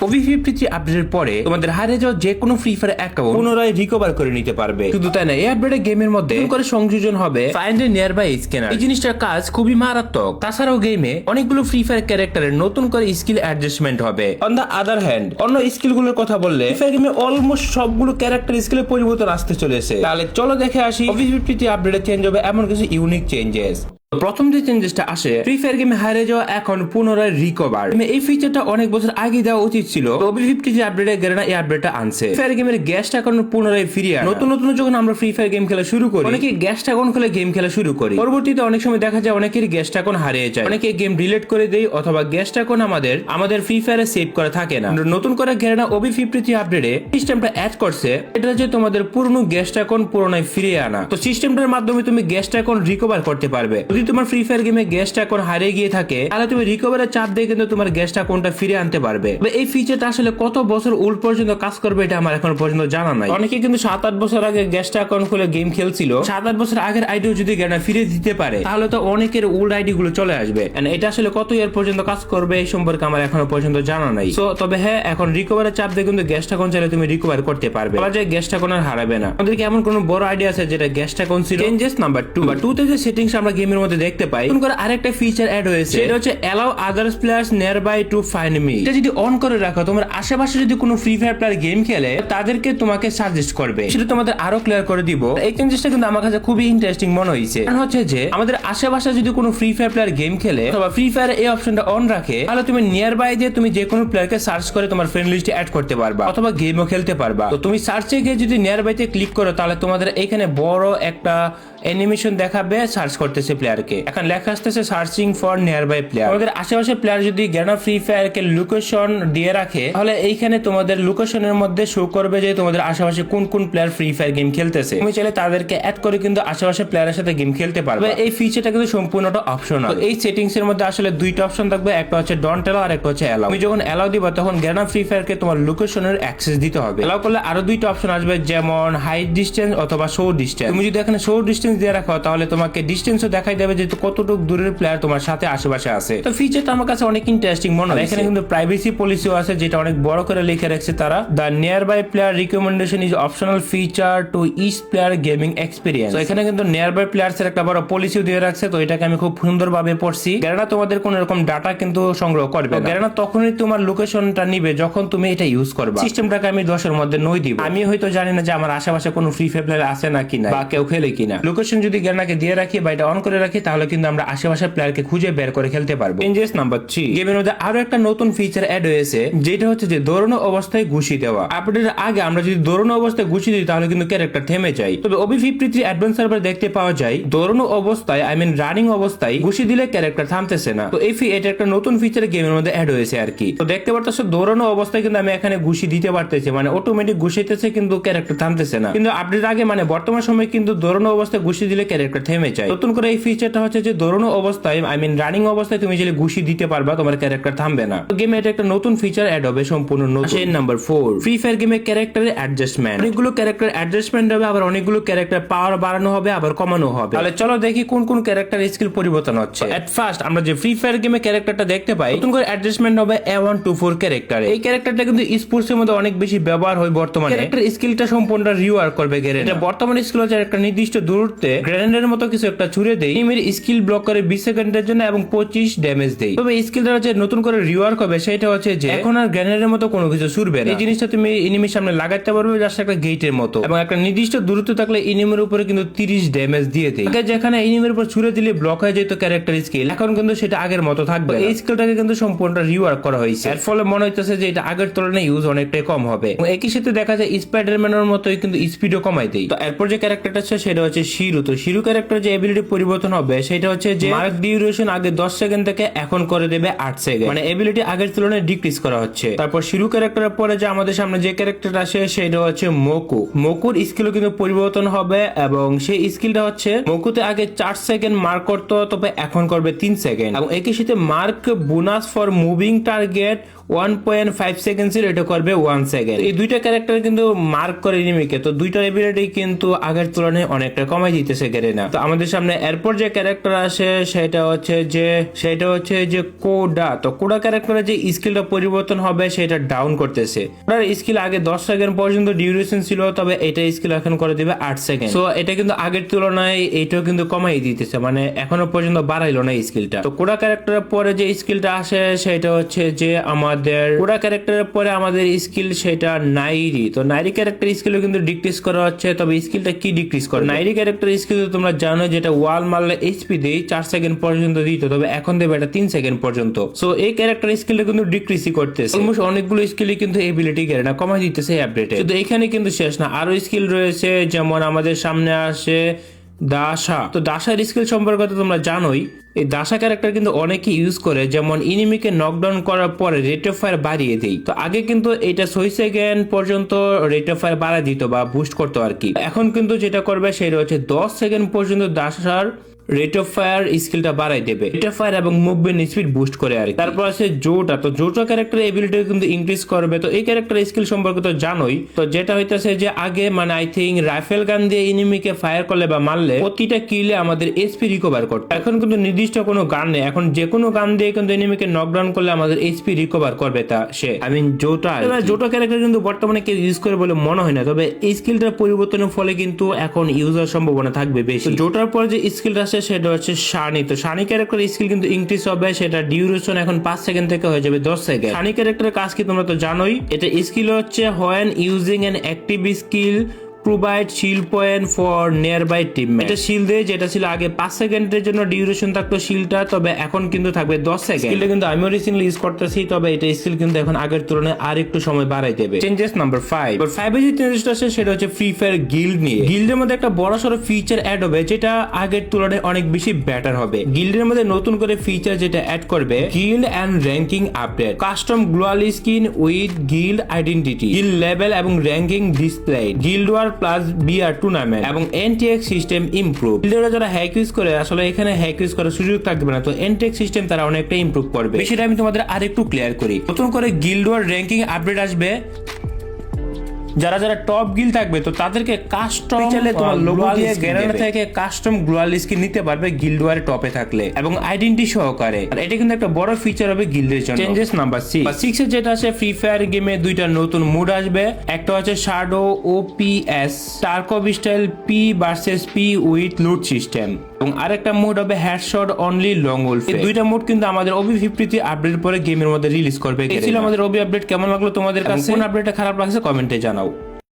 OV53 আপডেটের পরে তোমাদের হারিয়ে যাওয়া যে কোনো ফ্রি ফায়ার অ্যাকাউন্ট পুনরায় রিকভার করে নিতে পারবে। শুধু তাই না, এই আপডেটে গেমের মধ্যে করে সংযোজন হবে find a nearby scanner. এই জিনিসটার কাজ খুবই মারাত্মক। তাছাড়াও গেমে অনেকগুলো ফ্রি ফায়ার ক্যারেক্টারের নতুন করে স্কিল অ্যাডজাস্টমেন্ট হবে। অন দা আদার হ্যান্ড, অন্য স্কিলগুলোর কথা বললে ফ্রি ফায়ার গেমে অলমোস্ট সবগুলো ক্যারেক্টার স্কিলের পরিবর্তন আসতে চলেছে। তাহলে চলো দেখে আসি OV53 আপডেটে চেঞ্জ হবে এমন কিছু ইউনিক চেঞ্জেস। প্রথম যে চেঞ্জেসটা আসে, ফ্রি ফায়ার গেমে হারিয়ে যাওয়া এখন পুনরায় রিকভার। এই ফিচারটা অনেক বছর আগে দেওয়া উচিত ছিল। OV53 আপডেটে গেরেনা এই আপডেটটা আনছে। ফ্রি ফায়ার গেমের গ্যাসটা এখন পুনরায় ফিরিয়ে আনা। নতুন যখন আমরা ফ্রি ফায়ার গেম খেলা শুরু করি, অনেকে গ্যাসটা এখন খুলে গেম খেলা শুরু করি। পরবর্তীতে অনেক সময় দেখা যায় অনেকের গ্যাসটা এখন হারিয়ে যায়, অনেকে গেম ডিলিট করে দেয় অথবা গ্যাসটা এখন আমাদের ফ্রি ফায়ারে সেভ করা থাকে না। নতুন করে গেরেনা OV53 আপডেটে সিস্টেমটা অ্যাড করছে, এটা হচ্ছে তোমাদের পুরনো গ্যাসটা এখন পুনরায় ফিরিয়ে আনা। তো সিস্টেমটার মাধ্যমে তুমি গ্যাসটা এখন রিকভার করতে পারবে। যদি তোমার ফ্রি ফায়ার গেমে গ্যাসটা এখন হারিয়ে গিয়ে থাকে, তাহলে তুমি রিকভারের চাপ দিয়ে কিন্তু তোমার গ্যাসটা কোনটা ফিরে আনতে পারবে। এই ফিচারটা আসলে কত বছর উল্ট পর্যন্ত কাজ করবে এটা আমার এখন পর্যন্ত জানা নাই। অনেকে কিন্তু 7-8 বছর আগে গ্যাসটা অ্যাকাউন্ট খুলে গেম খেলছিল। 7-8 বছর আগের আইডিও যদি গেমটা ফিরে দিতে পারে, তাহলে তো অনেকের ওল্ড আইডি গুলো চলে আসবে। এটা আসলে কত ইয়ার পর্যন্ত কাজ করবে এই সম্পর্কে আমার এখনো পর্যন্ত জানা নাই। সো তবে হ্যাঁ, এখন রিকভারের চাপ দিয়ে কিন্তু গ্যাসটা কোন চাইলে তুমি রিকভার করতে পারবে। বলা যায় গ্যাসটা কোন আর হারাবে না। আমাদেরকে এমন কোন বড় আইডিয়া আছে যেটা গ্যাসটা কোন ছিল। চেঞ্জেস নাম্বার 2 তে যে সেটিংস আমরা গেমের মধ্যে দেখতে পাই, নতুন করে আরেকটা ফিচার অ্যাড হয়েছে, সেটা হচ্ছে allow others players nearby to find me. এটা যদি অন করে রাখো, তোমার আশেপাশে যদি কোনো ফ্রি ফায়ার প্লেয়ার গেম খেলে, তাদেরকে তোমাকে সাজেস্ট করবে। সেটা তোমাদের আরো ক্লিয়ার করে দিব। এই চেঞ্জেসটা কিন্তু আমার কাছে খুবই ইন্টারেস্টিং মনে হয়েছে। কারণ হচ্ছে যে আমাদের আশেপাশে যদি কোনো ফ্রি ফায়ার প্লেয়ার গেম খেলে অথবা ফ্রি ফায়ার এই অপশনটা অন রাখে, তাহলে তুমি নিয়ার বাই দিয়ে তুমি যে কোনো প্লেয়ারকে সার্চ করে তোমার ফ্রেন্ড লিস্টে অ্যাড করতে পারবা অথবা গেমও খেলতে পারবা। তো তুমি সার্চে গিয়ে যদি নিয়ার বাইতে ক্লিক করো, তাহলে তোমাদের এখানে বড় একটা অ্যানিমেশন দেখাবে সার্চ করতেছে প্লেয়ারকে। এখন লেখা আসতেছে searching for nearby player. আমাদের আশেপাশে প্লেয়ার যদি গেনা ফ্রি ফায়ার কে লোকেশন দিয়ে রাখে, তাহলে এইখানে তোমাদের লোকেশনের মধ্যে শো করবে যে তোমাদের আশেপাশে কোন কোন প্লেয়ার ফ্রি ফায়ার গেম খেলতেছে। তুমি চাইলে তাদেরকে অ্যাড করে কিন্তু আশেপাশে প্লেয়ারের সাথে গেম খেলতে পারবে। এই ফিচারটা কিন্তু সম্পূর্ণটা অপশনাল। এই সেটিংস এর মধ্যে আসলে দুইটা অপশন থাকবে, একটা হচ্ছে ডন্ট অ্যালাউ আর একটা হচ্ছে অ্যালাউ। তুমি যখন অ্যালাউ দিবা, তখন গেনা ফ্রি ফায়ার কে তোমার লোকেশনের অ্যাক্সেস দিতে হবে। অ্যালাউ করলে আরো দুইটা অপশন আসবে, যেমন হাইট ডিস্টেন্স অথবা শো ডিস্টেন্স। তুমি যদি এখানে শো ডিস্টেন্স দিয়ে রাখো, তাহলে তোমাকে ডিস্টেন্সও দেখাই দেবে যে কতটুকু দূরের প্লেয়ার তোমার সাথে আশেপাশে আছে। তো ফিচারটা আমার কাছে অনেক ইন্টারেস্টিং মনে হয়। এখানে কিন্তু প্রাইভেসি পলিসিও আছে, যেটা অনেক বড় করে লিখে রাখছে তারা। The nearby player recommendation is optional feature to each player gaming experience. তো এখানে কিন্তু নিয়ার বাই প্লেয়ার্স এর একটা বড় পলিসিও দিয়ে রাখছে। তো এটাকে আমি খুব সুন্দরভাবে পড়ছি। গেরানা তোমাদের কোন রকম ডাটা কিন্তু সংগ্রহ করবে না। গেরানা তখনই তোমার লোকেশনটা নিবে যখন তুমি এটা ইউজ করবে। সিস্টেমটাকে আমি 10 এর মধ্যে 9 দিব। আমি হয়তো জানি না যে আমার আশেপাশে কোনো ফ্রি ফায়ার প্লেয়ার আছে নাকি না, বা কেউ খেলে কিনা। লোকেশন যদি গেরানাকে দিয়ে রাখি বা এটা অন করে রাখি, তাহলে কিন্তু আমরা আশেপাশের প্লেয়ারকে খুঁজে বের করে খেলতে পারবো। চেঞ্জেস নাম্বার 3, গেমের মধ্যে আরো একটা নতুন ফিচার অ্যাড হয়েছে, যেটা হচ্ছে যে দৌড়ানো অবস্থায় ঘুষি দেওয়া। আপডেটের আগে আমরা যদি দৌড়ানো অবস্থায় ঘুষি দিই, তাহলে কিন্তু ক্যারেক্টার থেমে যায়। তবে OV53 অ্যাডভান্স সার্ভার দেখতে পাওয়া যায় দৌড়ানো অবস্থায়, রানিং অবস্থায় ঘুষি দিলে ক্যারেক্টার থামতেছে না। তো এটা একটা নতুন ফিচার গেমের মধ্যে অ্যাড হয়েছে আর কি। তো দেখতে পারতেছো দৌড়ানো অবস্থায় কিন্তু আমি এখানে ঘুষি দিতে পারতেছি, অটোমেটিক ঘুষাইতেছে কিন্তু ক্যারেক্টার থামতেছে না। কিন্তু আপডেট আগে বর্তমান সময় কিন্তু দৌড়ানো অবস্থায় ঘুষি দিলে ক্যারেক্টার থেমে যায়। নতুন করে এই ফিচারটা হচ্ছে যে দৌড়ানো অবস্থায় রানিং অবস্থায় তুমি যদি ঘুষি দিতে পারবা, তোমার ক্যারেক্টার থামবে না। তো গেমে এটা একটা নতুন ফিচার অ্যাড হবে, সম্পূর্ণ নতুন। নাম্বার 4, ফ্রি ফায়ার গেমে ক্যারেক্টারের অ্যাডজাস্টমেন্ট। অনেকগুলো ক্যারেক্টার অ্যাডজাস্টমেন্ট হবে, আবার অনেকগুলো ক্যারেক্টার পাওয়ার বাড়ানো হবে, আবার কমানো হবে। তাহলে চলো দেখি কোন কোন ক্যারেক্টার স্কিল পরিবর্তন হচ্ছে। এট ফার্স্ট আমরা যে ফ্রি ফায়ার গেমে ক্যারেক্টারটা দেখতে পাই, নতুন করে অ্যাডজাস্টমেন্ট হবে A124 ক্যারেক্টারে। এই ক্যারেক্টারটা কিন্তু স্পোর্টস এর মধ্যে অনেক বেশি ব্যবহার হয় বর্তমানে। ক্যারেক্টার স্কিলটা সম্পূর্ণ রিওয়ার্ক করবে গেরেনা। এটা বর্তমানে স্কিল হচ্ছে একটা নির্দিষ্ট দূরত্বে গ্রেনেডের মতো কিছু একটা ছুড়ে দেয়, টিমের স্কিল ব্লক করে 20 সেকেন্ডের জন্য এবং 25 ড্যামেজ দেয়। তবে এই স্কিলটা হচ্ছে নতুন করে রিওয়ার্ক হবে, সেটা হচ্ছে যে এখন আর গ্রেনেডের মতো কোনো কিছু ছুড়বে না। এই জিনিসটা তুমি এনিমির সামনে লাগাতে পারবে জাস্ট একটা গেটের মতো, এবং একটা নির্দিষ্ট দূরত্ব থাকলে এনিমির উপরে কিন্তু 30 ড্যামেজ দিয়ে দেয়। আগে যেখানে এনিমির উপর ছুড়ে দিলে ব্লক হয়ে যেত ক্যারেক্টার স্কিল, এখন কিন্তু সেটা আগের মতো থাকবে। এই স্কিলটাকে কিন্তু সম্পূর্ণ রিওয়ার্ক করা হয়েছে। এর ফলে মনে হইতেছে যে এটা আগের তুলনায় ইউজ অনেকটাই কম হবে। একই সাথে দেখা যায় স্পাইডারম্যানের মতোই কিন্তু স্পিডও কমাই দেয়। তো এরপর যে ক্যারেক্টারটা আছে সেটা হচ্ছে শিরু। তো শিরু ক্যারেক্টার যে এবিলিটি পরিবর্তন হবে, সেটা হচ্ছে যে মার্ক ডিউরেশন আগে 10 সেকেন্ড থেকে এখন করে দেবে 8 সেকেন্ড। এবিলিটি আগের তুলনায় ডিক্রিজ করা হচ্ছে। তারপর শিরু ক্যারেক্টারের পরে যে আমাদের সামনে যে ক্যারেক্টার আসে, সেটা হচ্ছে মোকু। মোকুর স্কিলও কিন্তু পরিবর্তন হবে, এবং সেই স্কিলটা হচ্ছে মোকুতে আগে 4 সেকেন্ড মার্ক করতো, তবে এখন করবে 3 সেকেন্ড। এবং একই সাথে mark bonus for moving target 1.5 সেকেন্ডের, এটা করবে 1 সেকেন্ড। এই দুইটা ক্যারেক্টার কিন্তু মার্ক করে এনিমিকে, তো দুইটার এবিলিটি কিন্তু আগের তুলনায় অনেকটা কমাই দিতেছে গেরেনা। তো আমাদের সামনে এরপর যে ক্যারেক্টার আসে সেটা হচ্ছে যে কোডা। তো কোডা ক্যারেক্টারের যে স্কিলটা পরিবর্তন হবে সেটা ডাউন করতেছে। কোডার স্কিল আগে 10 সেকেন্ড পর্যন্ত ডিউরেশন ছিল, তবে এটা স্কিল এখন করে দিবে 8 সেকেন্ড। তো এটা কিন্তু আগের তুলনায় এইটাও কিন্তু কমাই দিতেছে, মানে এখনো পর্যন্ত বাড়াইলো না স্কিলটা। তো কোডা ক্যারেক্টারের পরে যে স্কিলটা আসে সেটা হচ্ছে যে আমাদের কোডা ক্যারেক্টারের পরে আমাদের স্কিল সেটা নাইরি। তো নাইরি ক্যারেক্টার স্কিলও কিন্তু ডিক্রিজ করা হচ্ছে, তবে স্কিলটা কি ডিক্রিজ করে? নাইরি ক্যারেক্টার স্কিল তোমরা জানো যেটা ওয়াল মারলে এইচপি দেই 4 সেকেন্ড পর্যন্ত দিত, তবে এখন দেবে এটা 3 সেকেন্ড পর্যন্ত। সো এই ক্যারেক্টার স্কিলটা কিন্তু ডিক্রিজই করতেছে। অলমোস্ট অনেকগুলো স্কিলই কিন্তু এবিলিটি গেরেনা কমাই দিতেছে এই আপডেটে। শুধু এখানে কিন্তু শেষ না, আরো স্কিল রয়েছে, যেমন আমাদের সামনে আসে দাসা। তো দাসার স্কিল সম্পর্কে তো তোমরা জানোই, এই দাসা ক্যারেক্টার কিন্তু অনেকে ইউজ করে, যেমন ইনিমিকে নকডাউন করার পরে রেট অফ ফায়ার বাড়িয়ে দেয়। তো আগে কিন্তু এটা 6 সেকেন্ড পর্যন্ত রেট অফ ফায়ার বাড়ায় দিত বা বুস্ট করতো আর কি। এখন কিন্তু যেটা করবে সেটা হচ্ছে 10 সেকেন্ড পর্যন্ত দাসার রেট অফ ফায়ার স্কিলটা বাড়াই দেবে, রেট অফ ফায়ার এবং মুভমেন্ট স্পিড বুস্ট করে আর কি। তারপর আছে জোটা। তো জোটা ক্যারেক্টার এবিলিটি কিন্তু ইনক্রিজ করবে। তো এই ক্যারেক্টার স্কিল সম্পর্কে তো জানোই, তো যেটা হইতাছে যে আগে মানে আই থিঙ্ক রাইফেল গান দিয়ে এনিমিকে ফায়ার করলে বা মারলে প্রতিটা কিলে আমাদের এসপি রিকভার করতে। এখন কিন্তু নির্দিষ্ট কোনো গান নেই, এখন যে কোনো গান দিয়ে কিন্তু এনিমিকে নকডাউন করলে আমাদের এসপি রিকভার করবে তা সে, আই মিন জোটা। জোটা ক্যারেক্টার কিন্তু বর্তমানে কেউ ইউজ করে বলে মনে হয় না, তবে এই স্কিলটার পরিবর্তনের ফলে কিন্তু এখন ইউজার সম্ভাবনা থাকবে বেশি। জোটার পর যে স্কিলটা আছে সেটা হচ্ছে শানি। তো শানি ক্যারেক্টার স্কিল কিন্তু ইনক্রিজ হবে, সেটা ডিউরেশন এখন 5 সেকেন্ড থেকে হয়ে যাবে 10 সেকেন্ড। শানি ক্যারেক্টারের কাজ কি তোমরা তো জানোই, এটা স্কিল হচ্ছে when using an active skill provide shield point for nearby teammate. এটা শিল্ড দেয়, যেটা ছিল আগে 5 সেকেন্ডের জন্য ডিউরেশন থাকতো শিল্ডটা, তবে এখন কিন্তু থাকবে 10 সেকেন্ড। স্কিলটা কিন্তু আমিও রিসেন্টলি ইউজ করতেছি, তবে এটা স্কিল কিন্তু এখন আগের তুলনায় আর একটু সময় বাড়াই দেবে। চেঞ্জেস নাম্বার 5 এর যে চেঞ্জেসটা আছে সেটা হচ্ছে ফ্রি ফায়ার গিল্ড নিয়ে। গিল্ডের মধ্যে একটা বড় সড়ো ফিচার অ্যাড হবে, যেটা আগের তুলনায় অনেক বেশি বেটার হবে। গিল্ডের মধ্যে নতুন করে ফিচার যেটা অ্যাড করবে guild and ranking update, custom gloo wall skin with guild identity, guild level এবং ranking display, guild war plus BR tournament এবং এনটিএক্স সিস্টেম ইমপ্রুভ। গিল্ডেরা যারা হ্যাক ইউজ করে, আসলে এখানে হ্যাক ইউজ করার সুযোগ থাকবে না, তো এনটিএক্স সিস্টেম তারা অনেকটা ইমপ্রুভ করবে। সেটা আমি তোমাদের আরেকটু ক্লিয়ার করি। নতুন করে গিল্ড ওয়ার র্যাঙ্কিং আপডেট আসবে, যারা যারা টপ গিল থাকবে তো তাদেরকে কাস্টম চাইলে তোমার লোগো দিয়ে গ্যারান্টি থেকে কাস্টম গ্লোয়াল স্কিন নিতে পারবে গিল্ড ওয়ারে টপে থাকলে এবং আইডেন্টি সহকারে। আর এটা কিন্তু একটা বড় ফিচার হবে গিল্ডের জন্য। চেঞ্জেস নাম্বার 6 এর যেটা আছে, ফ্রি ফায়ার গেমে দুইটা নতুন মুড আসবে। একটা হচ্ছে shadow ops Tarkov style P versus P with loot system, এবং আরেকটা মুড হবে হেডশট অনলি লং উলফ। এই দুইটা মুড কিন্তু আমাদের ওবি 50 আপডেট পরে গেমের মধ্যে রিলিজ করবে। এই ছিল আমাদের ওবি আপডেট। কেমন লাগলো তোমাদের কাছে? কোন আপডেটটা খারাপ লাগছে কমেন্টে জানাও।